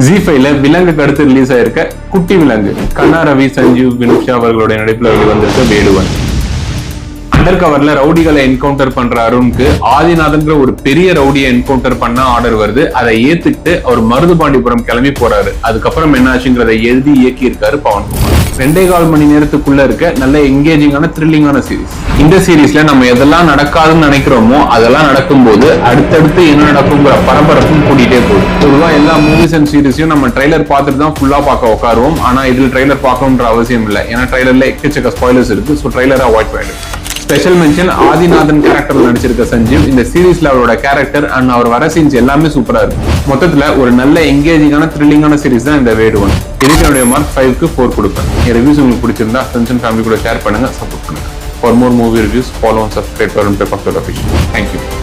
ஜி5ல விலங்குக்கு அடுத்து ரிலீஸ் ஆயிருக்க குட்டி விலங்கு கண்ணா ரவி, சஞ்சீவ், வினுஷா அவர்களுடைய நடிப்புல வெளிவந்திருக்க வேடுவன். அண்டர் கவர்ல ரவுடிகளை என்கவுண்டர் பண்ற அருணுக்கு ஆதிநாதன்கிற ஒரு பெரிய ரவுடியை என்கவுண்டர் பண்ண ஆர்டர் வருது. அதை ஏத்துக்கிட்டு அவர் மருதுபாண்டிபுரம் கிளம்பி போறாரு. அதுக்கப்புறம் என்ன ஆச்சுங்கிறத எழுதி இயக்கி இருக்காரு பவன்குமார். 2.25 மணி நேரத்துக்குள்ள இருக்க நல்ல எங்கேஜிங்கான த்ரில்லிங்கான சீரிஸ். இந்த சீரீஸ்ல நம்ம எதெல்லாம் நடக்காதுன்னு நினைக்கிறோமோ அதெல்லாம் நடக்கும்போது அடுத்தடுத்து என்ன நடக்குங்கிற பரபரப்பும் கூட்டிட்டே போகுது. பொதுவா எல்லா மூவிஸ் அண்ட் சீரிஸையும் நம்ம ட்ரைலர் பார்த்துட்டு தான் ஃபுல்லா பார்க்க உட்காருவோம். ஆனா இதுல ட்ரைலர் பார்க்கணுன்ற அவசியம் இல்லை. ஏன்னா ட்ரைலர்ல எக்கச்சக்க ஸ்பாயிலர்ஸ் இருக்கு. ஸோ ட்ரைலரை அவாய்ட் பண்ணிடு. ஸ்பெஷல் மென்ஷன் ஆதிநாதன் கேரக்டர்ல நடிச்சிருக்க சஞ்சீவ். இந்த சீரீஸ்ல அவரோட கேரக்டர் அண்ட் அவர் வர சீன்ஸ் எல்லாமே சூப்பரா இருக்கு. மொத்தத்துல ஒரு நல்ல எங்கேஜிங்கான த்ரில்லிங்கான சீரிஸ் தான் இந்த வேடுவன். இதுக்கு என்னுடைய மார்க் 5க்கு 4 கொடுப்பேன். என் ரிவ்யூஸ் உங்களுக்கு பிடிச்சிருந்தா ஃப்ரெண்ட்ஸ் அண்ட் ஃபேமிலி கூட ஷேர் பண்ணுங்க, சப்போர்ட் பண்ணுங்க. For more movie reviews, follow and subscribe to Arun Pepper Official. Thank you.